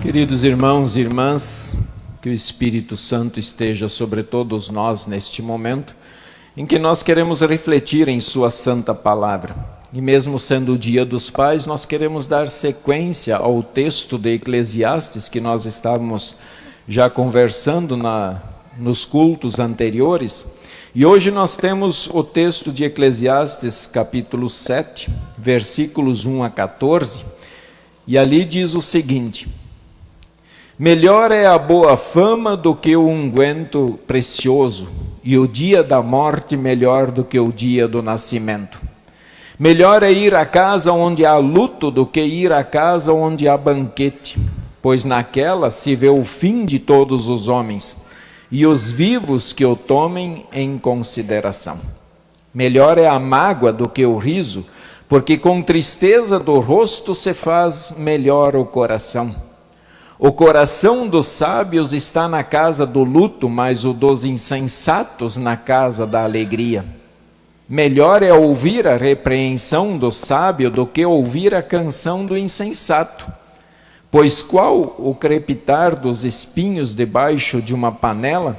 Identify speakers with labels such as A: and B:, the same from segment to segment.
A: Queridos irmãos e irmãs, que o Espírito Santo esteja sobre todos nós neste momento, em que nós queremos refletir em Sua Santa Palavra. E mesmo sendo o Dia dos Pais, nós queremos dar sequência ao texto de Eclesiastes que nós estávamos já conversando nos cultos anteriores. E hoje nós temos o texto de Eclesiastes, capítulo 7, versículos 1 a 14, e ali diz o seguinte: melhor é a boa fama do que o unguento precioso, e o dia da morte melhor do que o dia do nascimento. Melhor é ir à casa onde há luto do que ir à casa onde há banquete, pois naquela se vê o fim de todos os homens, e os vivos que o tomem em consideração. Melhor é a mágoa do que o riso, porque com tristeza do rosto se faz melhor o coração. O coração dos sábios está na casa do luto, mas o dos insensatos na casa da alegria. Melhor é ouvir a repreensão do sábio do que ouvir a canção do insensato. Pois qual o crepitar dos espinhos debaixo de uma panela,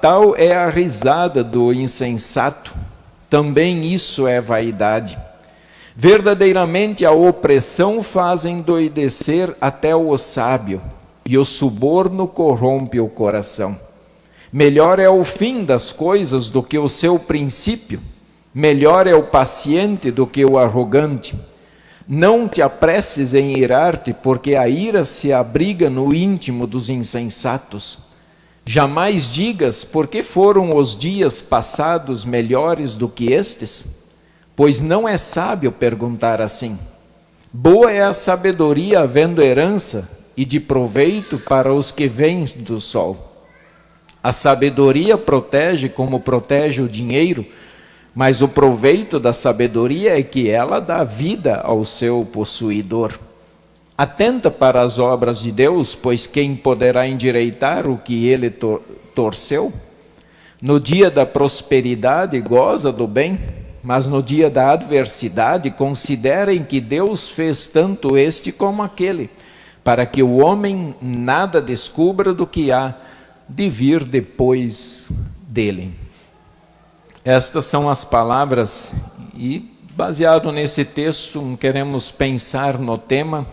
A: tal é a risada do insensato. Também isso é vaidade. Verdadeiramente a opressão faz endoidecer até o sábio, e o suborno corrompe o coração. Melhor é o fim das coisas do que o seu princípio, melhor é o paciente do que o arrogante. Não te apresses em irar-te, porque a ira se abriga no íntimo dos insensatos. Jamais digas, por que foram os dias passados melhores do que estes? Pois não é sábio perguntar assim. Boa é a sabedoria havendo herança, e de proveito para os que vêm do sol. A sabedoria protege como protege o dinheiro, mas o proveito da sabedoria é que ela dá vida ao seu possuidor. Atenta para as obras de Deus, pois quem poderá endireitar o que ele torceu? No dia da prosperidade goza do bem, mas no dia da adversidade considerem que Deus fez tanto este como aquele, para que o homem nada descubra do que há de vir depois dele. Estas são as palavras, e baseado nesse texto queremos pensar no tema: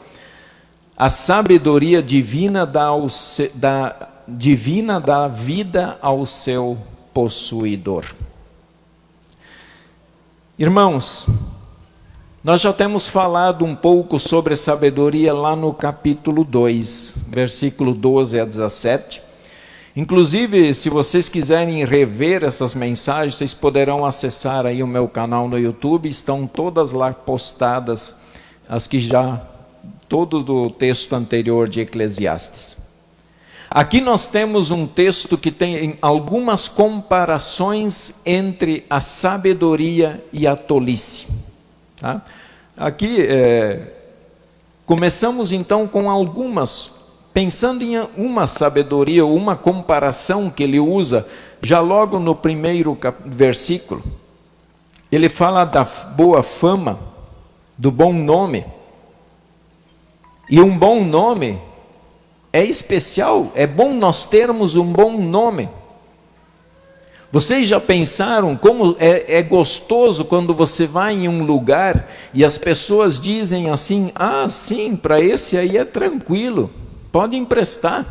A: a sabedoria divina dá vida ao seu possuidor. Irmãos, nós já temos falado um pouco sobre sabedoria lá no capítulo 2, versículo 12 a 17. Inclusive, se vocês quiserem rever essas mensagens, vocês poderão acessar aí o meu canal no YouTube, estão todas lá postadas, todo do texto anterior de Eclesiastes. Aqui nós temos um texto que tem algumas comparações entre a sabedoria e a tolice. Tá? Aqui começamos então com algumas, pensando em uma sabedoria, uma comparação que ele usa, já logo no primeiro versículo. Ele fala da boa fama, do bom nome. E um bom nome é especial, é bom nós termos um bom nome. Vocês já pensaram como é gostoso quando você vai em um lugar e as pessoas dizem assim: ah, sim, para esse aí é tranquilo, pode emprestar.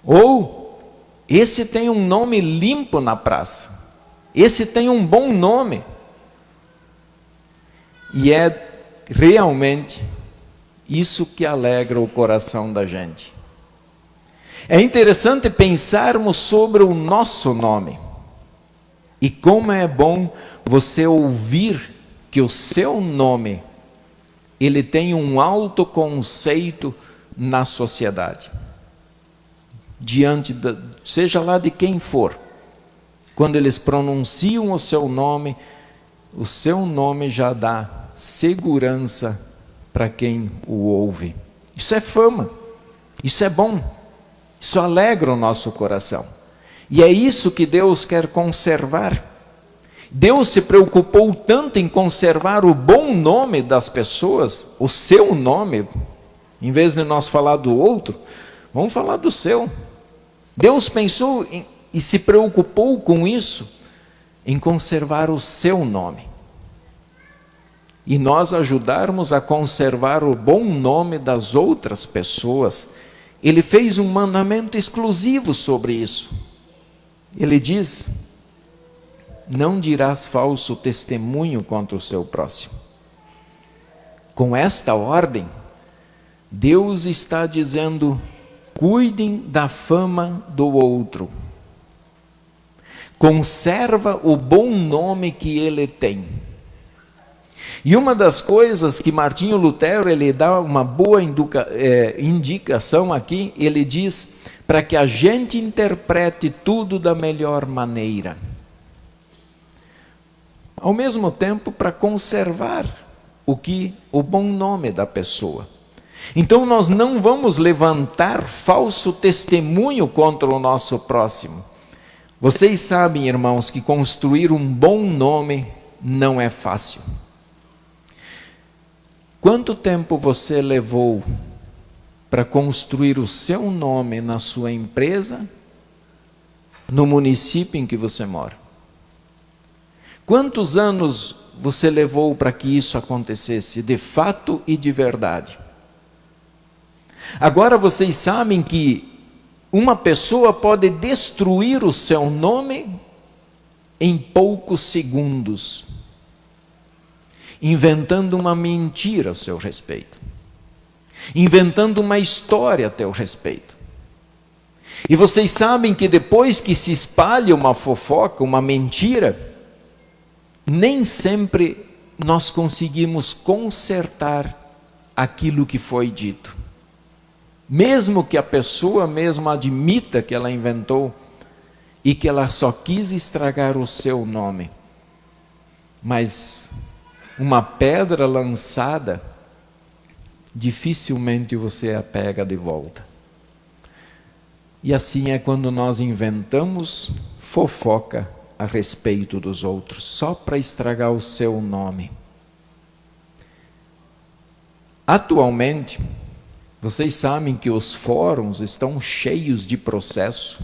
A: Ou, esse tem um nome limpo na praça, esse tem um bom nome. E é realmente isso que alegra o coração da gente. É interessante pensarmos sobre o nosso nome. E como é bom você ouvir que o seu nome, ele tem um alto conceito na sociedade. Seja lá de quem for. Quando eles pronunciam o seu nome já dá segurança para quem o ouve. Isso é fama, isso é bom, isso alegra o nosso coração. E é isso que Deus quer conservar. Deus se preocupou tanto em conservar o bom nome das pessoas, o seu nome, Em vez de nós falar do outro, vamos falar do seu. Deus pensou e se preocupou com isso, em conservar o seu nome. E nós ajudarmos a conservar o bom nome das outras pessoas. Ele fez um mandamento exclusivo sobre isso. Ele diz: não dirás falso testemunho contra o seu próximo. Com esta ordem, Deus está dizendo: cuidem da fama do outro. Conserva o bom nome que ele tem. E uma das coisas que Martinho Lutero, ele dá uma boa indicação aqui, ele diz, para que a gente interprete tudo da melhor maneira. Ao mesmo tempo, para conservar o bom nome da pessoa. Então nós não vamos levantar falso testemunho contra o nosso próximo. Vocês sabem, irmãos, que construir um bom nome não é fácil. Quanto tempo você levou para construir o seu nome na sua empresa, no município em que você mora? Quantos anos você levou para que isso acontecesse de fato e de verdade? Agora vocês sabem que uma pessoa pode destruir o seu nome em poucos segundos, inventando uma mentira a seu respeito, inventando uma história a teu respeito. E vocês sabem que depois que se espalha uma fofoca, uma mentira, nem sempre nós conseguimos consertar aquilo que foi dito. Mesmo que a pessoa mesmo admita que ela inventou e que ela só quis estragar o seu nome. Mas uma pedra lançada, dificilmente você a pega de volta. E assim é quando nós inventamos fofoca a respeito dos outros, só para estragar o seu nome. Atualmente, vocês sabem que os fóruns estão cheios de processo,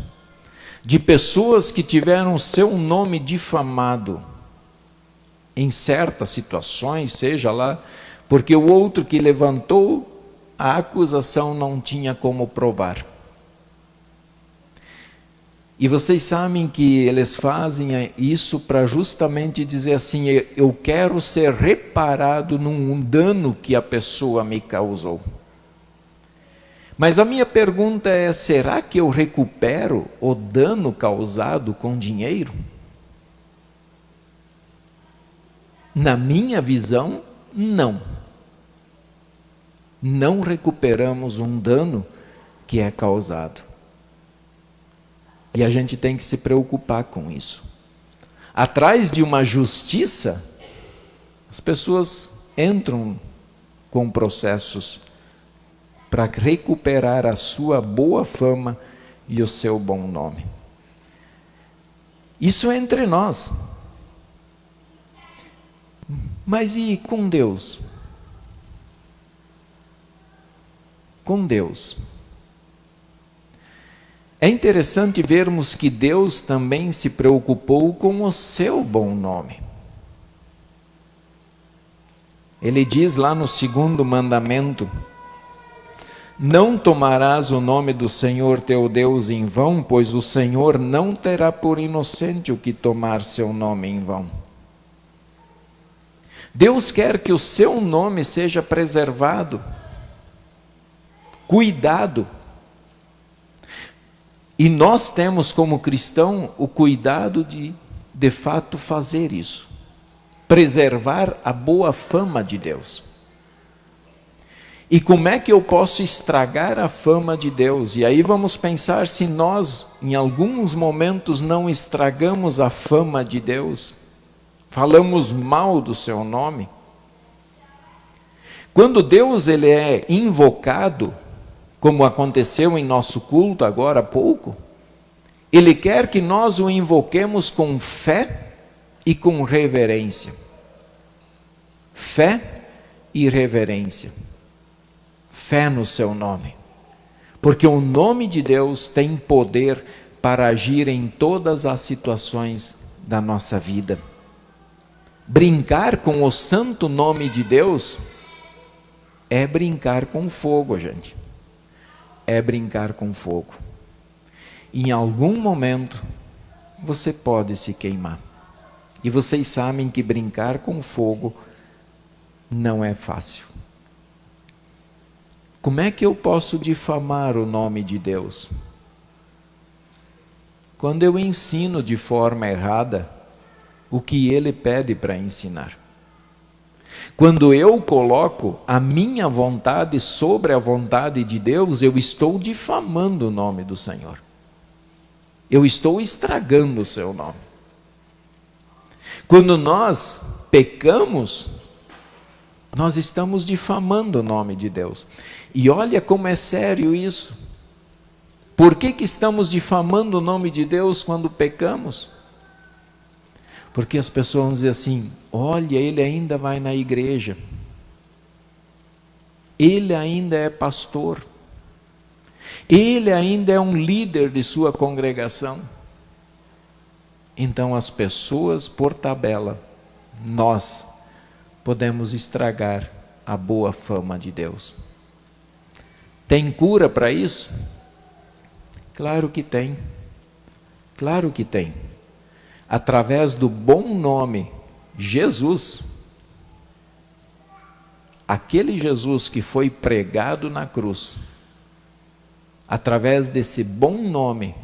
A: de pessoas que tiveram seu nome difamado em certas situações, seja lá, porque o outro que levantou a acusação não tinha como provar. E vocês sabem que eles fazem isso para justamente dizer assim: eu quero ser reparado num dano que a pessoa me causou. Mas a minha pergunta é: será que eu recupero o dano causado com dinheiro? Na minha visão, não. Não recuperamos um dano que é causado. E a gente tem que se preocupar com isso. Atrás de uma justiça, as pessoas entram com processos para recuperar a sua boa fama e o seu bom nome. Isso é entre nós. Mas e com Deus? Com Deus. É interessante vermos que Deus também se preocupou com o seu bom nome. Ele diz lá no 2º mandamento: não tomarás o nome do Senhor teu Deus em vão, pois o Senhor não terá por inocente o que tomar seu nome em vão. Deus quer que o seu nome seja preservado, cuidado. E nós temos como cristão o cuidado de fato fazer isso. Preservar a boa fama de Deus. E como é que eu posso estragar a fama de Deus? E aí vamos pensar se nós, em alguns momentos, não estragamos a fama de Deus. Falamos mal do seu nome. Quando Deus ele é invocado, como aconteceu em nosso culto agora há pouco, Ele quer que nós o invoquemos com fé e com reverência. Fé e reverência. fé no seu nome, porque o nome de Deus tem poder para agir em todas as situações da nossa vida. Brincar com o santo nome de Deus é brincar com fogo, gente. É brincar com fogo. Em algum momento você pode se queimar. E vocês sabem que brincar com fogo não é fácil. Como é que eu posso difamar o nome de Deus? Quando eu ensino de forma errada o que Ele pede para ensinar. Quando eu coloco a minha vontade sobre a vontade de Deus, eu estou difamando o nome do Senhor. Eu estou estragando o seu nome. Quando nós pecamos, nós estamos difamando o nome de Deus. E olha como é sério isso. Por que estamos difamando o nome de Deus quando pecamos? Porque as pessoas vão dizer assim: olha, ele ainda vai na igreja, ele ainda é pastor, ele ainda é um líder de sua congregação. Então as pessoas, por tabela, nós podemos estragar a boa fama de Deus. Tem cura para isso? Claro que tem. Claro que tem. Através do bom nome Jesus, aquele Jesus que foi pregado na cruz, através desse bom nome,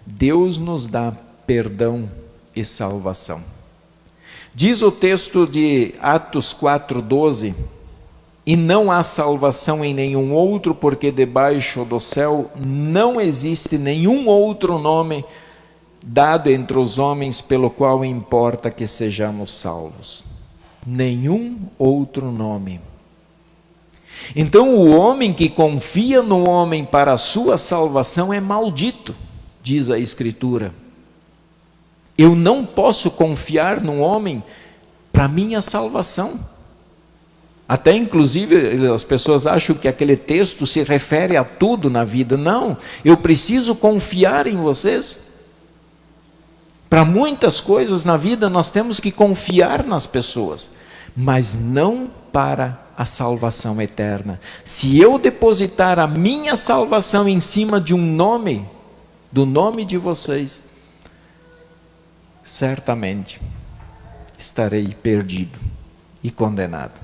A: Deus nos dá perdão e salvação. Diz o texto de Atos 4:12: e não há salvação em nenhum outro, porque debaixo do céu não existe nenhum outro nome dado entre os homens pelo qual importa que sejamos salvos. Nenhum outro nome. Então o homem que confia no homem para a sua salvação é maldito, diz a Escritura. Eu não posso confiar no homem para minha salvação. Até inclusive as pessoas acham que aquele texto se refere a tudo na vida. Não, eu preciso confiar em vocês. Para muitas coisas na vida nós temos que confiar nas pessoas, mas não para a salvação eterna. Se eu depositar a minha salvação em cima de um nome, do nome de vocês, certamente estarei perdido e condenado.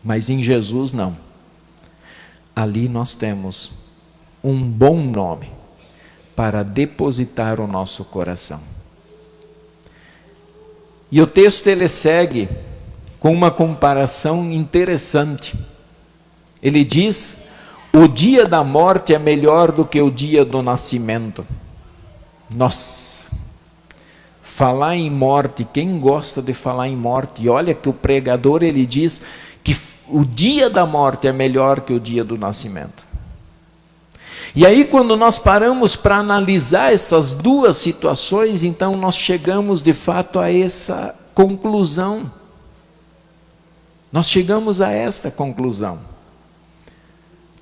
A: Mas em Jesus não. Ali nós temos um bom nome para depositar o nosso coração. E o texto ele segue com uma comparação interessante. Ele diz: o dia da morte é melhor do que o dia do nascimento. Nossa! Falar em morte, quem gosta de falar em morte? E olha que o pregador ele diz que o dia da morte é melhor que o dia do nascimento. E aí quando nós paramos para analisar essas duas situações, então nós chegamos de fato a essa conclusão. Nós chegamos a esta conclusão.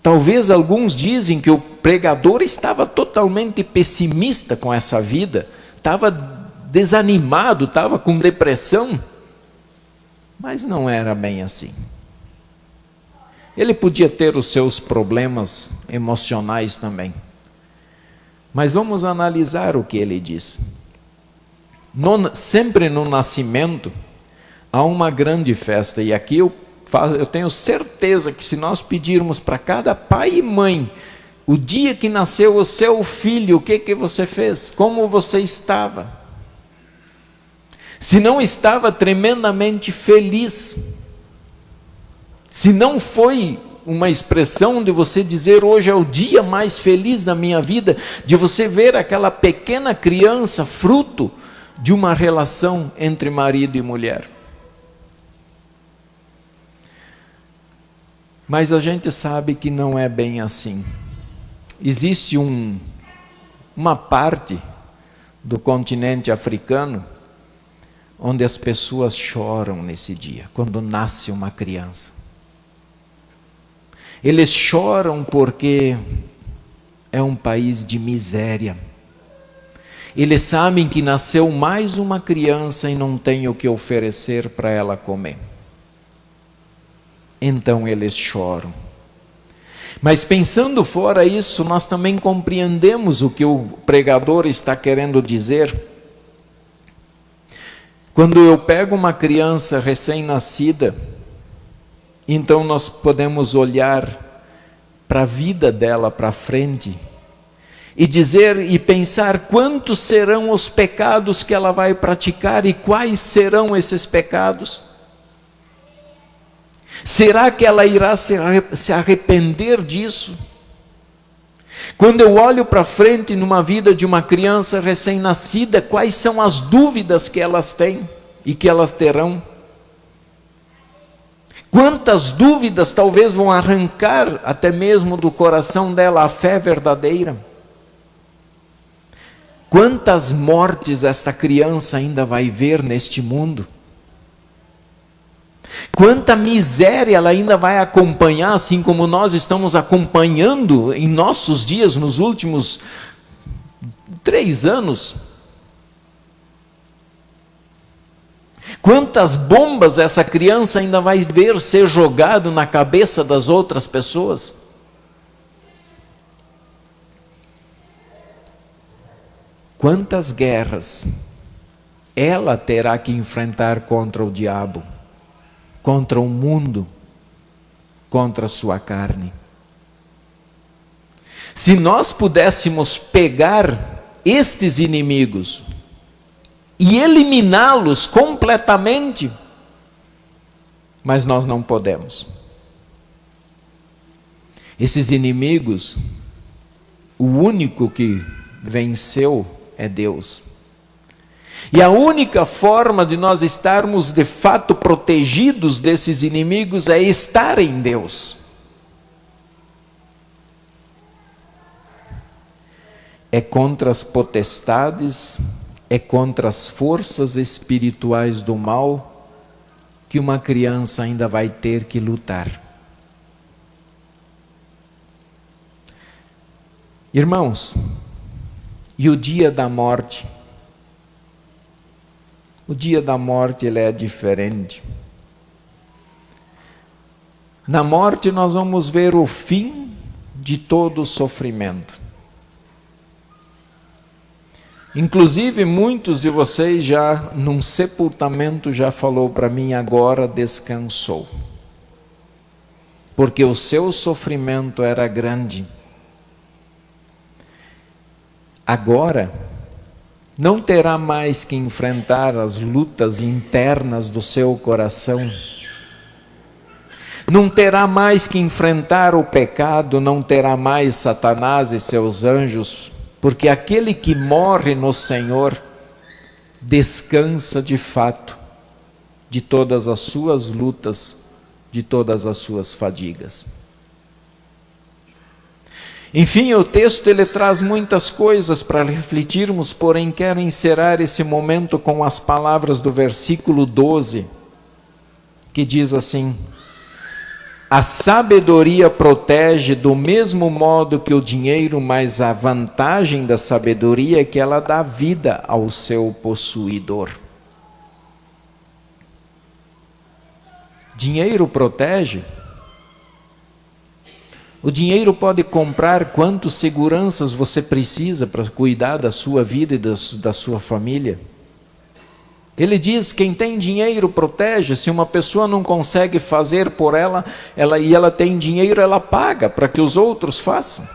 A: Talvez alguns dizem que o pregador estava totalmente pessimista com essa vida, estava desanimado, estava com depressão, mas não era bem assim. Ele podia ter os seus problemas emocionais também. Mas vamos analisar o que ele diz. Sempre no nascimento há uma grande festa. E aqui eu tenho certeza que se nós pedirmos para cada pai e mãe, o dia que nasceu o seu filho, o que você fez? Como você estava? Se não estava tremendamente feliz, se não foi uma expressão de você dizer: hoje é o dia mais feliz da minha vida, de você ver aquela pequena criança fruto de uma relação entre marido e mulher. Mas a gente sabe que não é bem assim. Existe uma parte do continente africano onde as pessoas choram nesse dia, quando nasce uma criança. Eles choram porque é um país de miséria. Eles sabem que nasceu mais uma criança e não tem o que oferecer para ela comer. Então eles choram. Mas pensando fora isso, nós também compreendemos o que o pregador está querendo dizer. Quando eu pego uma criança recém-nascida, então nós podemos olhar para a vida dela para frente e dizer e pensar quantos serão os pecados que ela vai praticar e quais serão esses pecados. Será que ela irá se arrepender disso? Quando eu olho para frente numa vida de uma criança recém-nascida, quais são as dúvidas que elas têm e que elas terão? Quantas dúvidas talvez vão arrancar até mesmo do coração dela a fé verdadeira? Quantas mortes esta criança ainda vai ver neste mundo? Quanta miséria ela ainda vai acompanhar, assim como nós estamos acompanhando em nossos dias, nos últimos 3 anos. Quantas bombas essa criança ainda vai ver ser jogado na cabeça das outras pessoas? Quantas guerras ela terá que enfrentar contra o diabo, contra o mundo, contra a sua carne? Se nós pudéssemos pegar estes inimigos e eliminá-los completamente, mas nós não podemos. Esses inimigos, o único que venceu é Deus. E a única forma de nós estarmos de fato protegidos desses inimigos é estar em Deus. É contra as potestades, é contra as forças espirituais do mal que uma criança ainda vai ter que lutar. Irmãos, e o dia da morte? O dia da morte ele é diferente. Na morte nós vamos ver o fim de todo o sofrimento. Inclusive muitos de vocês já num sepultamento já falou para mim, agora descansou. Porque o seu sofrimento era grande. Agora não terá mais que enfrentar as lutas internas do seu coração. Não terá mais que enfrentar o pecado, não terá mais Satanás e seus anjos, porque aquele que morre no Senhor descansa de fato de todas as suas lutas, de todas as suas fadigas. Enfim, o texto ele traz muitas coisas para refletirmos, porém quero encerrar esse momento com as palavras do versículo 12, que diz assim: a sabedoria protege do mesmo modo que o dinheiro, mas a vantagem da sabedoria é que ela dá vida ao seu possuidor. Dinheiro protege? O dinheiro pode comprar quantas seguranças você precisa para cuidar da sua vida e da sua família. Ele diz, quem tem dinheiro protege. Se uma pessoa não consegue fazer por ela e ela tem dinheiro, ela paga para que os outros façam.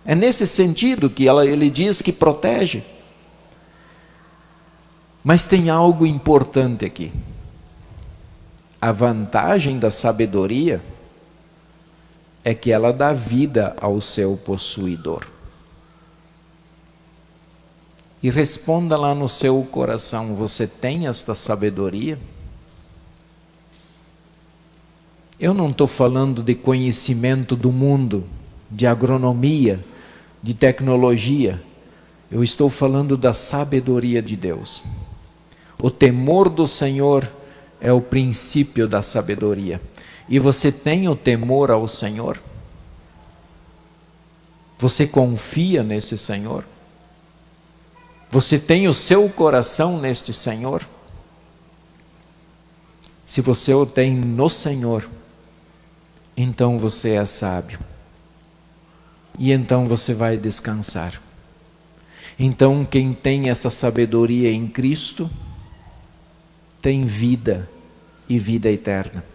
A: É nesse sentido que ele diz que protege. Mas tem algo importante aqui. A vantagem da sabedoria é que ela dá vida ao seu possuidor. E responda lá no seu coração, você tem esta sabedoria? Eu não estou falando de conhecimento do mundo, de agronomia, de tecnologia. Eu estou falando da sabedoria de Deus. O temor do Senhor é o princípio da sabedoria. E você tem o temor ao Senhor? Você confia nesse Senhor? Você tem o seu coração neste Senhor? Se você o tem no Senhor, então você é sábio. E então você vai descansar. Então quem tem essa sabedoria em Cristo, tem vida e vida eterna.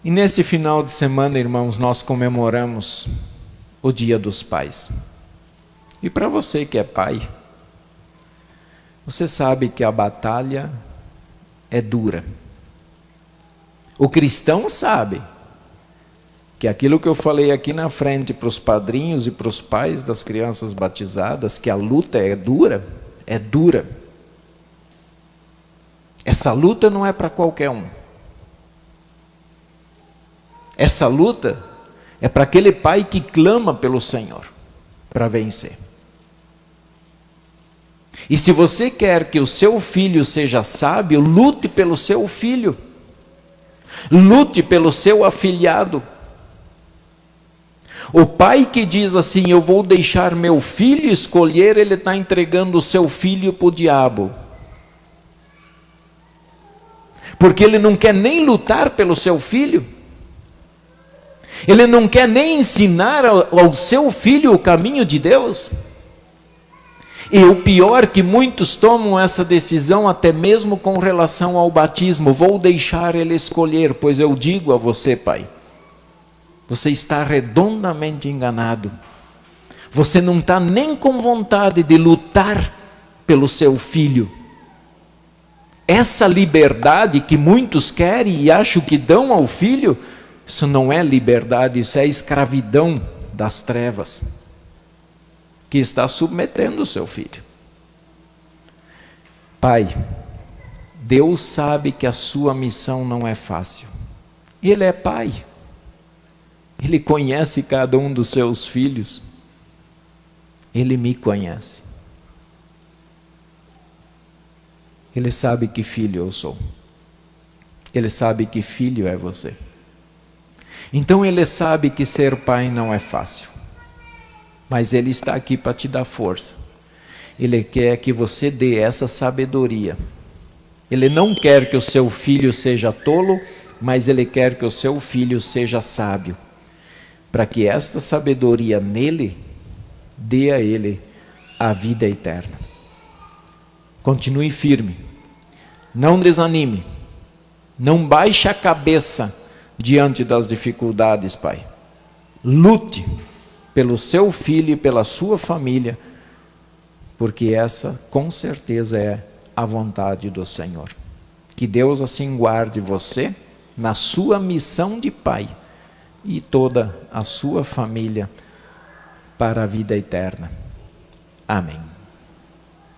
A: E nesse final de semana, irmãos, nós comemoramos o Dia dos Pais. E para você que é pai, você sabe que a batalha é dura. O cristão sabe que aquilo que eu falei aqui na frente para os padrinhos e para os pais das crianças batizadas, que a luta é dura, é dura. Essa luta não é para qualquer um. Essa luta é para aquele pai que clama pelo Senhor para vencer. E se você quer que o seu filho seja sábio, lute pelo seu filho. Lute pelo seu afilhado. O pai que diz assim, eu vou deixar meu filho escolher, ele está entregando o seu filho para o diabo. Porque ele não quer nem lutar pelo seu filho. Ele não quer nem ensinar ao seu filho o caminho de Deus. E o pior que muitos tomam essa decisão até mesmo com relação ao batismo. Vou deixar ele escolher, pois eu digo a você, pai, você está redondamente enganado. Você não está nem com vontade de lutar pelo seu filho. Essa liberdade que muitos querem e acham que dão ao filho, isso não é liberdade, isso é escravidão das trevas, que está submetendo o seu filho. Pai, Deus sabe que a sua missão não é fácil. Ele é pai. Ele conhece cada um dos seus filhos. Ele me conhece. Ele sabe que filho eu sou. Ele sabe que filho é você. Então ele sabe que ser pai não é fácil. Mas ele está aqui para te dar força. Ele quer que você dê essa sabedoria. Ele não quer que o seu filho seja tolo, mas ele quer que o seu filho seja sábio. Para que esta sabedoria nele dê a ele a vida eterna. Continue firme. Não desanime. Não baixe a cabeça diante das dificuldades, pai. Lute pelo seu filho e pela sua família, porque essa com certeza é a vontade do Senhor. Que Deus assim guarde você na sua missão de pai e toda a sua família para a vida eterna. Amém.